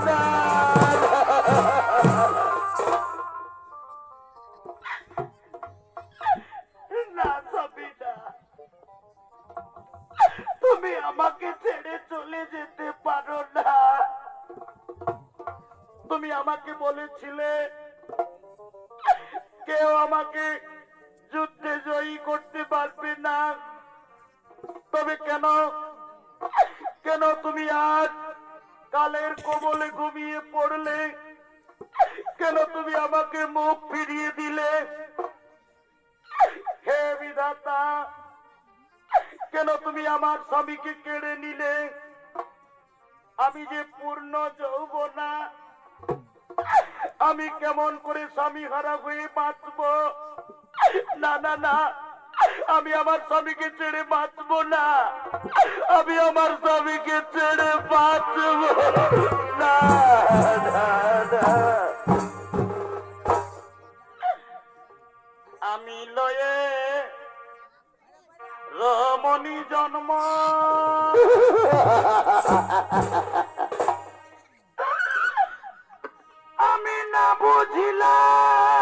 না। না সাবিনা, তুমি আমাকে ছেড়ে চলে যেতে পারো না। তুমি আমাকে বলেছিলে কেউ আমাকে যুদ্ধে জয়ী করতে পারবে না। তবে কেন, কেন তুমি আজ কালের কবলে ঘুমিয়ে পড়লে? কেন তুমি আমাকে মুখ ফিরিয়ে দিলে? হে বিধাতা, কেন তুমি আমার স্বামীকে কেড়ে নিলে? আমি যে পূর্ণ যৌবনা, আমি কেমন করে স্বামী হারা হয়ে বাঁচব? না না না, আমি আমার স্বামীকে ছেড়ে বাঁচব না। আমি আমার স্বামীকে ছেড়ে বাঁচব না, না, না। আমি লয়ে রমণী জন্ম, আমি না বুঝিলাম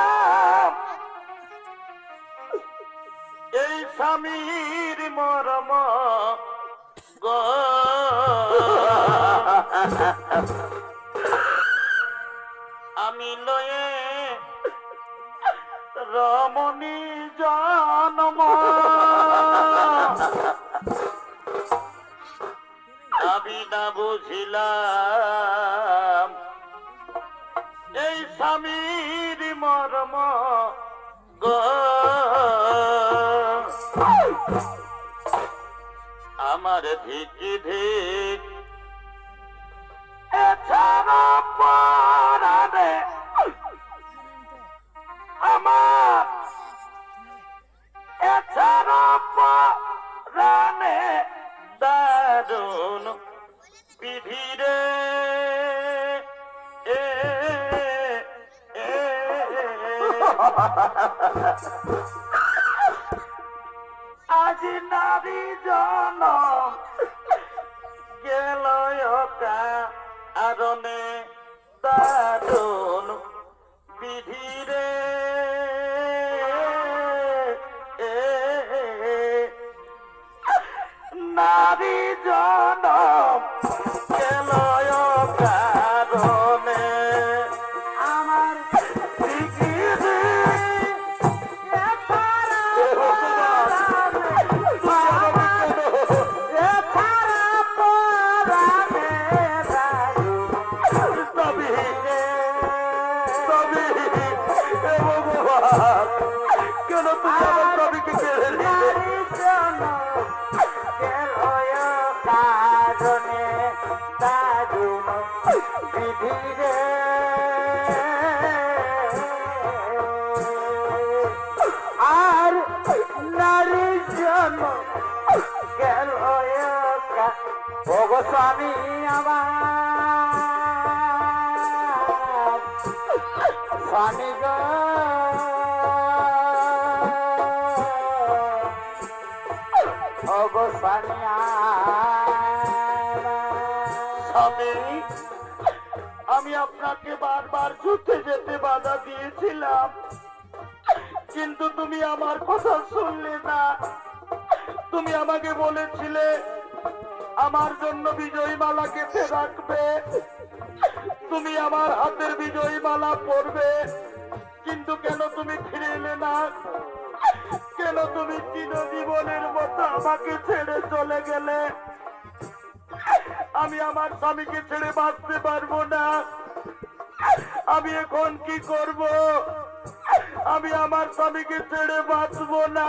এই স্বামীর মরম গো। আমি লয়ে রমণী জন্ম, আমি না বুঝিলাম এই স্বামীর মর্ম গো। আমার ধিকি ধিক এছাড়া পরানে, আমার এছাড়া পরানে দারুণ বিধিরে। আজ নারী জনম গেল কারণে দারুণ বিধিরে। নারী জনম গেল কারণে আমার কেন তুমি আমার স্বামীকে কেড়ে নিলে? কারণে দারুণ বিধিরে। আর নারীর জন্ম গেল ওগো স্বামী আমার, স্বামী গো ওগো স্বামী আমার। আপনাকে বারবার যুদ্ধে যেতে বাধা দিয়েছিলাম, কিন্তু তুমি আমার কথা শুনলে না। তুমি আমাকে বলেছিলে আমার জন্য বিজয়ী মালা গেঁথে রাখবে, তুমি আমার হাতের বিজয়ী মালা পরবে, কিন্তু কেন তুমি ফিরে এলে না? কেন তুমি চিরজীবনের মতো আমাকে ছেড়ে চলে গেলে? আমি আমার স্বামীকে ছেড়ে বাঁচতে পারবো না। আমি এখন কি করব? আমি আমার স্বামীকে ছেড়ে বাঁচবো না,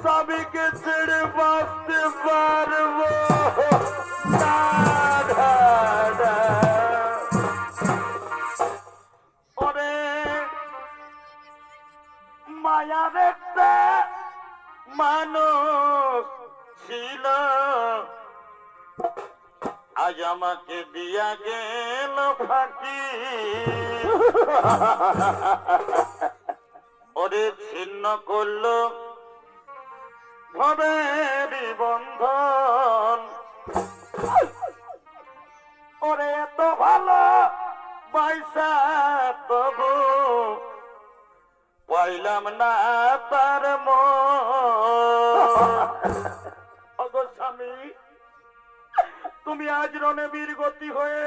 স্বামীকে ছেড়ে বাঁচতে পারবো না। ওরে মায়ার একটা মানুষ ছিল, আজ আমাকে দিয়া গেল ফাঁকি। ওরে ছিন্ন করলো ভবের বন্ধন। ওরে এত ভালো পয়সা তবু পাইলাম না তার মগো স্বামী, তুমি আজ রণবীর গতি হয়ে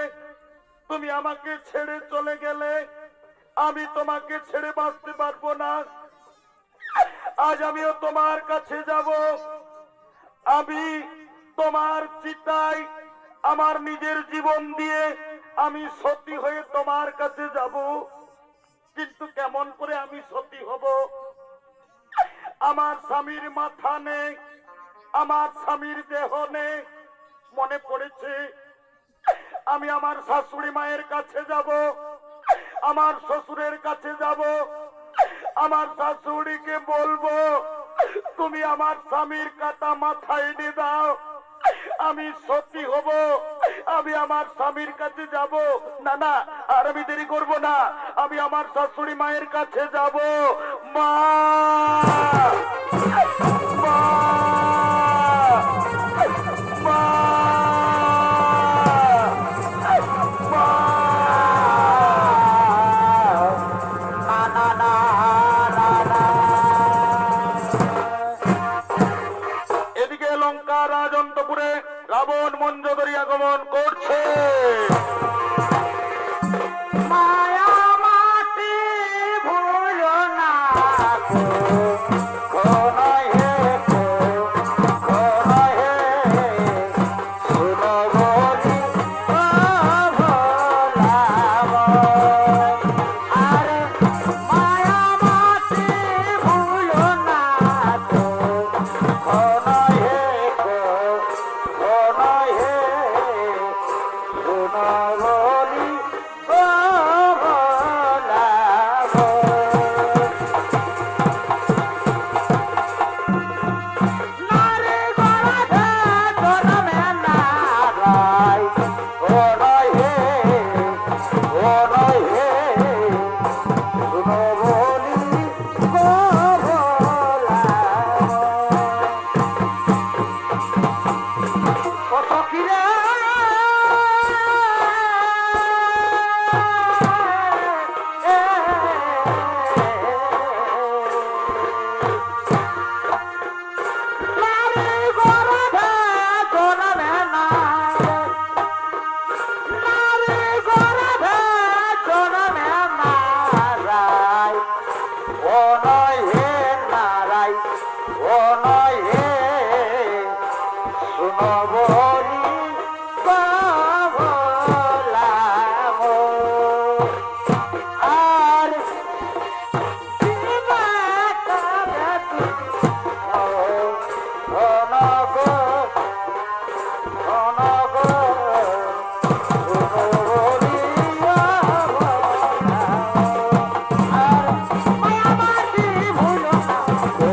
তুমি আমাকে ছেড়ে চলে গেলে, আমি তোমাকে ছেড়ে বাঁচতে পারবো না। আজ আমিও তোমার কাছে যাব, আমি তোমার চিতায় আমার নিজের জীবন দিয়ে আমি সতী হয়ে তোমার কাছে যাব। কিন্তু কেমন করে আমি সতী হব? আমার স্বামীর মাথা নেই, আমার স্বামীর দেহ নেই। মনে পড়েছে আমি আমার শাশুড়ি মায়ের কাছে যাব, আমার শ্বশুরের কাছে যাব, আমার শাশুড়িকে বলবো তুমি আমার স্বামীর কাটা মাথায় এনে দাও, আমি সতী হব। আমি আমার স্বামীর কাছে যাব। না না, আর আমি দেরি করবো না, আমি আমার শাশুড়ি মায়ের কাছে যাব। মা, মা, মা, এদিকে লঙ্কা রাজন্তপুরে রাবণ মঞ্জদরি আগমন করছে। মায়া মাটি ভুলো না গো, কোনো হে গো, কোনো হে, শুনো বলি ও ভোলাব। আরে মায়া মাটি ভুলো না গো, কোনো হে গো, কোনো হে, শুনো বলি ও ভোলাব। নারে গলাধে জনমে নারাই, ও নয় হে, ও নয় হে, শুনো বলি ও ভোলাব। ও সখী রে, নারী গর্ভে জন্মে নারে, নারী গর্ভে জন্মে নারাই, ও নয় হে নারাই, ও নয় হে, শুনো বলি ভোলাব। আর দিবা কাবে তুমি অনগো, অনগো, শুনো বলি ভোলাব। আর মায়া মাটি ভুলো না গো,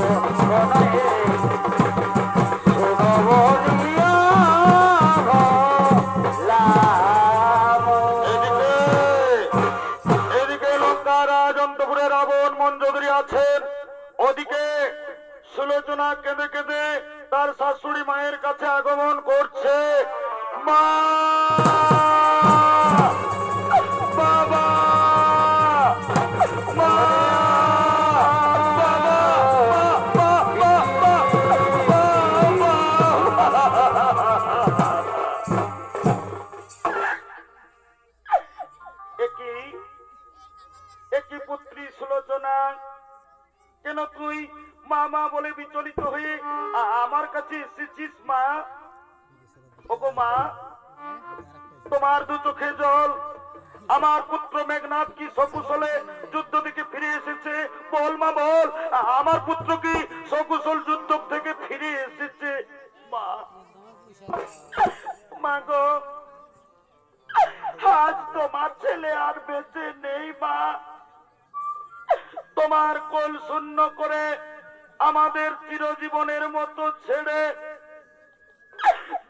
কোনো হে, শুনো বলি ভোলাব। এদিকে এদিকে লঙ্কা রাজন্তপুরে রাবণ মঞ্জদরি আছেন, ওদিকে সুলোচনা কেঁদে কেঁদে তার শাশুড়ি মায়ের কাছে আগমন করছে। মা, একই পুত্রী সুলোচনা, কেন তুই মা মা বলে বিচলিত হয়ে আমার কাছে এসেছিস মা? ওগো মা, তোমার দু চোখে জল। আমার পুত্র মেঘনাথ কি সকুশলে যুদ্ধ থেকে ফিরে এসেছে? বল মা বল, আমার পুত্র কি সকুশল যুদ্ধ থেকে ফিরে এসেছে? মা, মা গো, আজ তোমার ছেলে আর বেঁচে নেই মা। তোমার কোল শূন্য করে আমাদের চিরজীবনের মতো ছেড়ে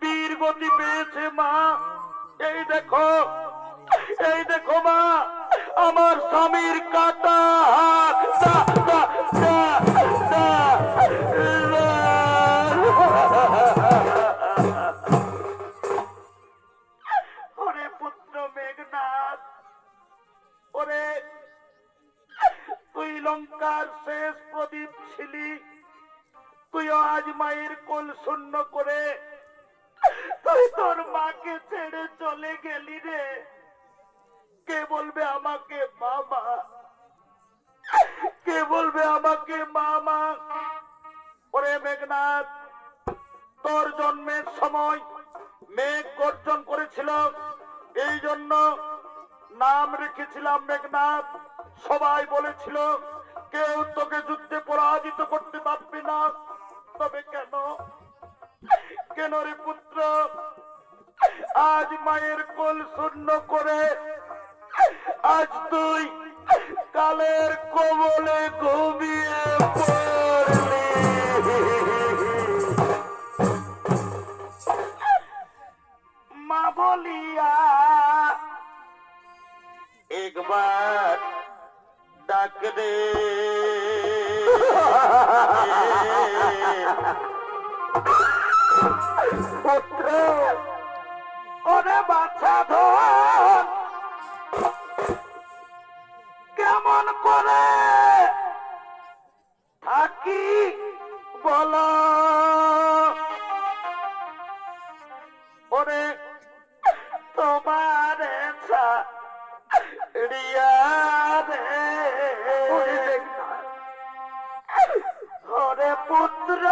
বীর গতি পেয়েছে মা। এই দেখো, এই দেখো মা, আমার স্বামীর কাটা হাত। ওরে পুত্র মেঘনাথ, ওরে তুই লঙ্কার শেষ প্রদীপ ছিলি, তুইও আজ মায়ের কোল শূন্য করে তুই তোর মাকে ছেড়ে চলে গেলি রে। কে বলবে আমাকে মামা? কে বলবে আমাকে মামা? ওরে মেঘনাথ, তোর জন্মের সময় মেঘ গর্জন করেছিল, এই জন্য নাম রেখেছিলাম মেঘনাথ। সবাই বলেছিল কেউ তোকে যুদ্ধে পরাজিত করতে পারবে না। তবে কেন, কেন রে পুত্র আজ মায়ের কোল শূন্য করে আজ তুই কালের কবলে ঘুমিয়ে পড়লি? মা বলিয়া একবার ডাক দে। পুত্র, ওরে বাচ্চা ধন, কেমন করে থাকি বল? ওরে তোমার ছাড়িয়া রে, ওরে পুত্র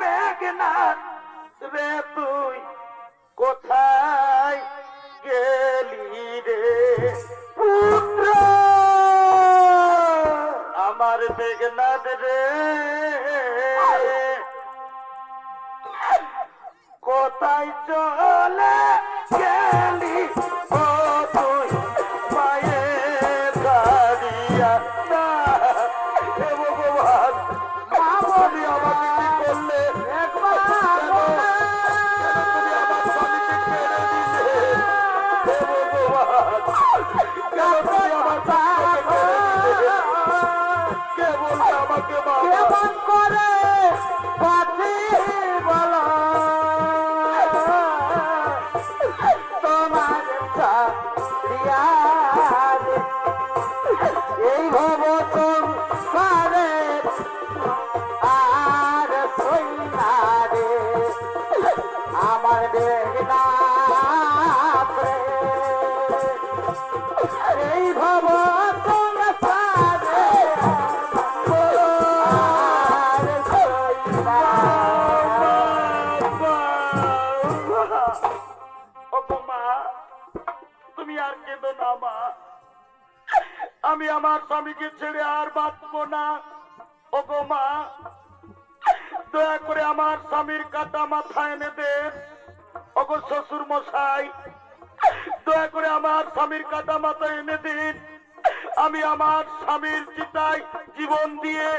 মেঘনাথ রে, তুই কোথায় গেলি রে? পুত্র আমার মেঘনাথ রে, কোথায় চলে গেলি ও তুই মায়ের দাঁড়িয়া? না হে ভগবান, মা বলি আমাকে কি করলে? একবার তুমি আমার স্বামীকে কেড়ে দিলে? হে ভগবান, কেন তুমি আমার স্বামীকে কেড়ে দিলে? কে বলবে আমাকে মা? কেমন করে বাঁচি বল? তোমার ছাড়িয়া রে, এই ভব সংসারে আর সই না রে আমার মেঘনাথ রে। এই ভব সংসারে আর সই না। ওগো মা, তুমি আর কেঁদো না মা। আমি আমার স্বামীকে ছেড়ে আর বাঁচবো না। ওগো মা, দয়া করে আমার স্বামীর কাটা মাথা এনে দেন। ওগো শ্বশুর মশাই, দয়া করে আমার স্বামীর কাটা মাথা এনে দিন। আমি আমার স্বামীর চিতায় জীবন দিয়ে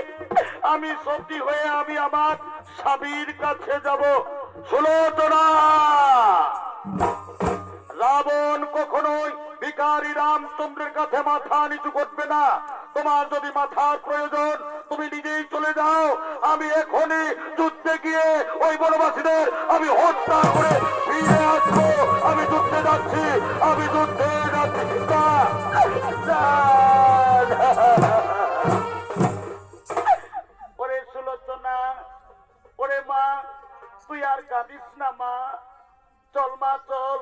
আমি সতী হয়ে আমি আমার স্বামীর কাছে যাব। সুলোচনা, রাবণ কখনোই ভিখারি রামচন্দ্রের কাছে মাথা নিচু করবে না। তোমার যদি মাথার প্রয়োজন তুমি নিজেই চলে যাও, আমি এখনই যুদ্ধে গিয়ে ওই বনবাসীদের আমি হত্যা করে ফিরে আসবো। আমি যুদ্ধে যাচ্ছি, আমি যুদ্ধে যাচ্ছি। ওরে সুলোচনা, ওরে মা, তুই আর কাঁদিস না মা। চল মা চল,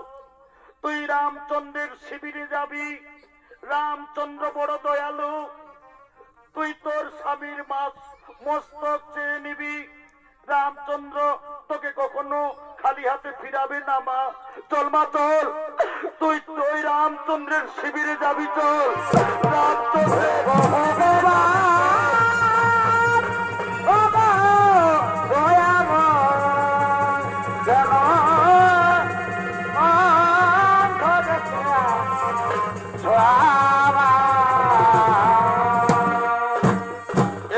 তুই রামচন্দ্রের শিবিরে যাবি। রামচন্দ্র রামচন্দ্র বড় দয়ালু, তুই তোর স্বামীর মস্তক চেয়ে নিবি, রামচন্দ্র তোকে কখনো খালি হাতে ফিরাবে না মা। চল মা চল, তুই তুই রামচন্দ্রের শিবিরে যাবি, চল রামচন্দ্রের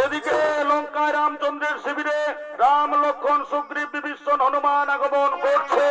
এদিকে লঙ্কায় রামচন্দ্রের শিবিরে রাম লক্ষ্মণ সুগ্রীব বিভীষণ হনুমান আগমন করছে।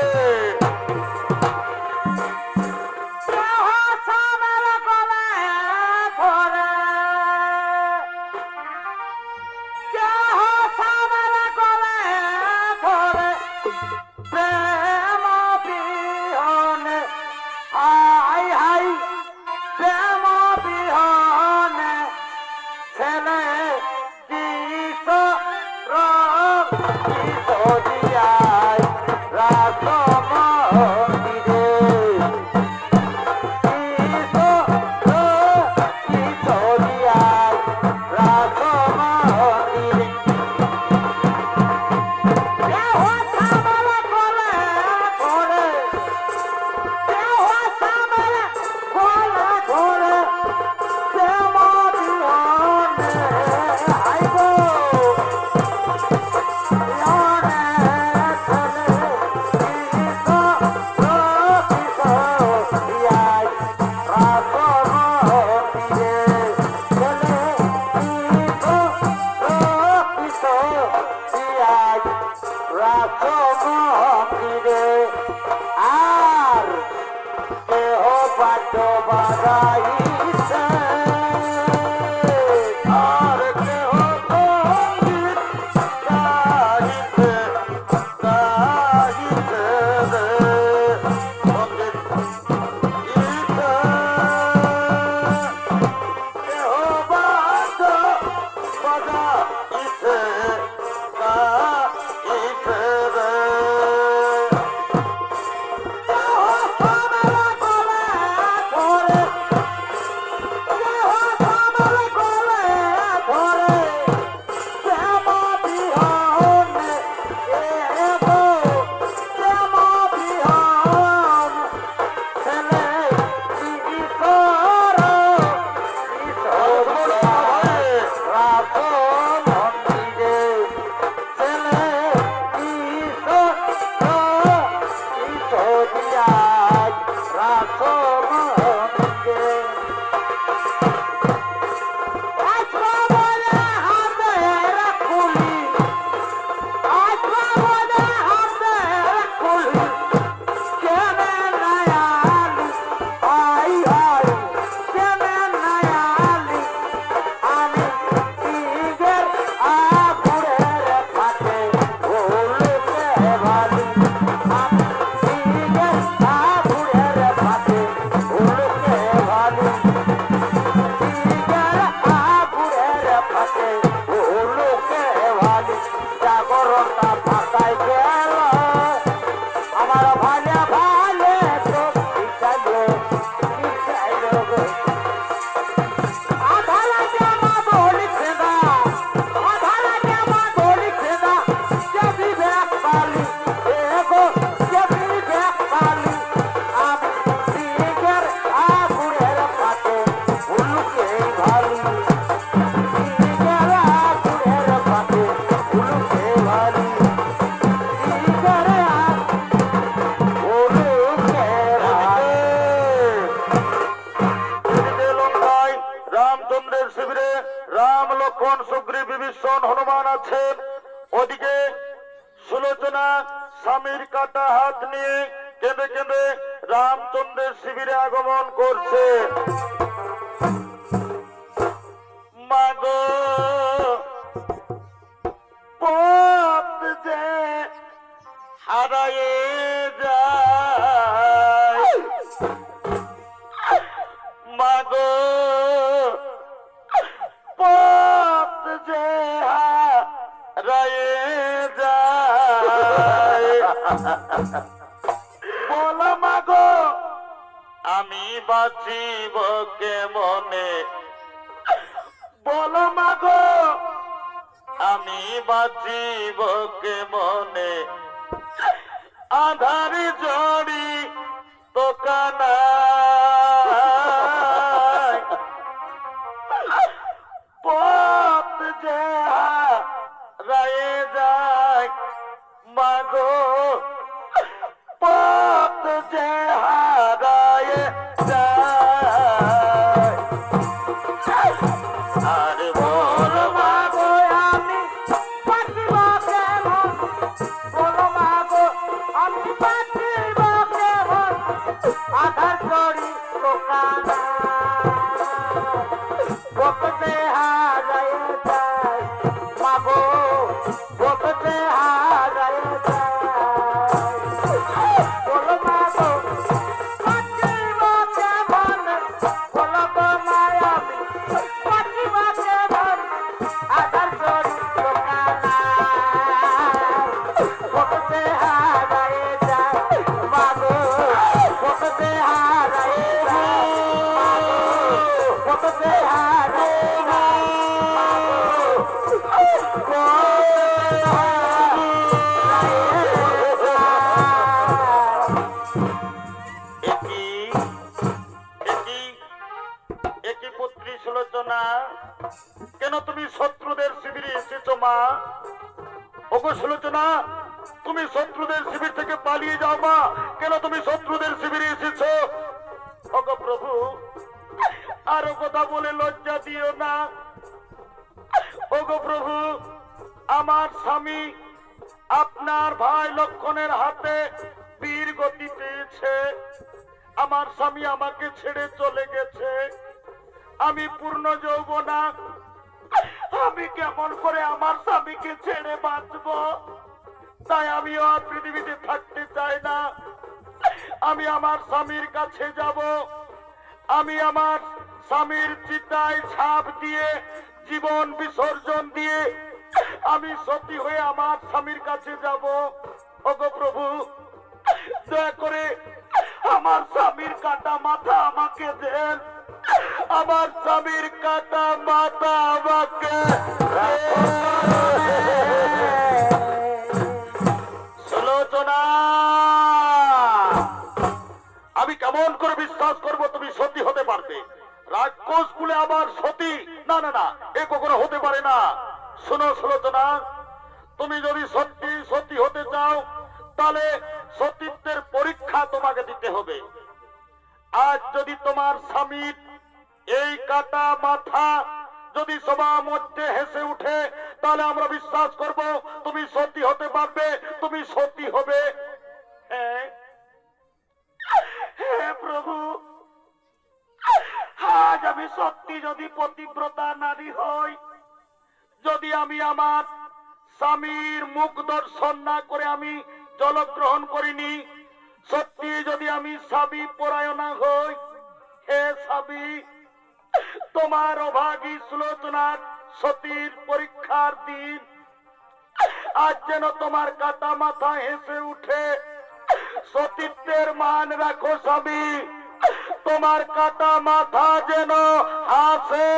স্বামীর কাটা হাত নিয়ে কেঁদে কেঁদে রামচন্দ্রের শিবিরে আগমন করছে। মাগো পথ যে হারায়ে যায়, মাগো পথ যে হারায়ে যায়, বলো মাগো আমি বাঁচিব কেমনে বলো মাগো আমি বাঁচিব কেমনে আধারে জড়ি দোকানা পথ যে রায়ে যায় মাগো পথ যে হারায়ে যায় আর বল মাগো আমি বাঁচিব কেমন বলো মাগো আমি বাঁচিব কেমন আধার করি দোকানা বকতে হারায় যায় মাগো বকতে হারায় যায় বলো মাগো বাঁচিব কেমন বলো গো মায়াবী বাঁচিব কেমন আধার করি দোকানা বকতে হারায় যায় মাগো বকতে হারায় যায় মাগো বকতে হারায় যায় একই পুত্রী সুলোচনা কেন তুমি শত্রুদের শিবিরে এসেছো মা ওগো সুলোচনা তুমি শত্রুদের শিবির থেকে পালিয়ে যাও মা কেন তুমি শত্রুদের শিবিরে এসেছো ওগো প্রভু আরো কথা বলে লজ্জা দিও না ওগো প্রভু আমার স্বামী আপনার ভাই লক্ষণের হাতে বীর গতি পেয়েছে আমার স্বামী আমাকে ছেড়ে চলে গেছে আমি পূর্ণ যৌবনা আমি কেমন করে আমার স্বামীকে ছেড়ে বাঁচব তাই আমি আর পৃথিবীতে থাকতে চাই না আমি আমার স্বামীর কাছে যাব আমি আমার স্বামীর চিতায় ছাপ দিয়ে জীবন বিসর্জন দিয়ে আমি সতী হয়ে আমার স্বামীর কাছে যাব ওগো প্রভু দয়া করে আমার স্বামীর কাটা মাথা আমাকে দেন আমার স্বামীর কাটা মাথা আমাকে সুলোচনা আমি কেমন করে বিশ্বাস করব তুমি সতী হতে পারবে রাক্ষস কুলে আবার সতী না না না এ কখনো হতে পারে না শোনো সুলোচনা তুমি যদি সত্যি সতী হতে চাও তাহলে সতীত্বের পরীক্ষা তোমাকে দিতে হবে আজ যদি তোমার স্বামীর এই কাটা মাথা যদি সবার মধ্যে হেসে উঠে তাহলে আমরা বিশ্বাস করব তুমি সতী হতে পারবে তুমি সতী হবে হ্যাঁ হে প্রভু আজ আমি সত্যি যদি পতিব্রতা নারী হই যদি আমি আমার স্বামীর মুখ দর্শন না করে আমি জলগ্রহণ করিনি সত্যি যদি আমি স্বামী পরায়ণা হই হে স্বামী তোমার অভাগী সুলোচনার সতীর পরীক্ষার দিন আজ যেন তোমার কাটা মাথা হেসে উঠে সতীত্বের মান রাখো স্বামী তোমার কাটা মাথা যেন হাসে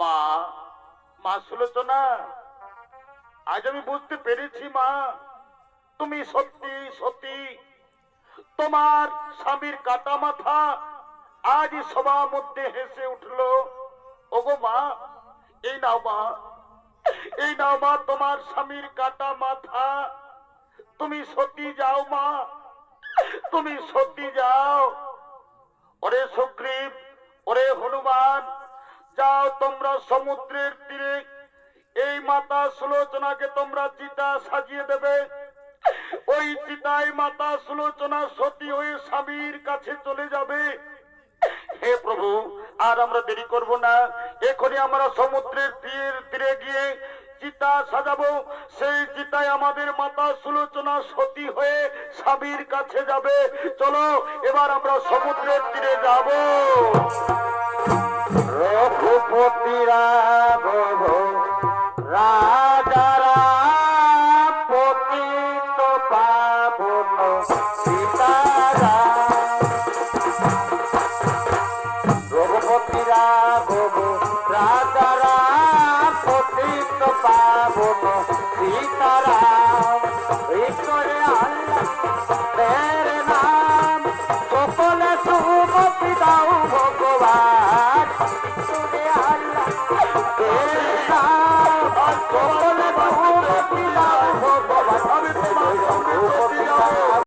মা মা সুলোচনা আজ আমি বুঝতে পেরেছি মা তুমি সত্যি সত্যি তোমার স্বামীর কাটা মাথা আজ সবার মধ্যে হেসে উঠলো ওগো মা এই নাও মা এই নাও মা তোমার স্বামীর কাটা মাথা তুমি সত্যি যাও মা তুমি সত্যি যাও ওরে সুগ্রীব ওরে হনুমান যাও তোমরা সমুদ্রের তীরে এই মাতা সুলোচনাকে তোমরা চিতা সাজিয়ে দেবে ওই চিতায় মাতা সুলোচনা সতী হয়ে স্বামীর কাছে চলে যাবে হে প্রভু আর আমরা দেরি করব না এখনই আমরা সমুদ্রের তীরে গিয়ে চিতা সাজাবো সেই চিতায় আমাদের মাতা সুলোচনা সতী হয়ে স্বামীর কাছে যাবে চলো এবার আমরা সমুদ্রের তীরে যাব রঘুপতি রাঘব রাঘব রাজারাম পতিত পাবন সীতারাম ঈশ্বরে আল্লাহ তেরে নাম সকলে সুমতি দাও ভগবান ঈশ্বরে আল্লাহ তেরে নাম সকলে সুমতি দাও ভগবান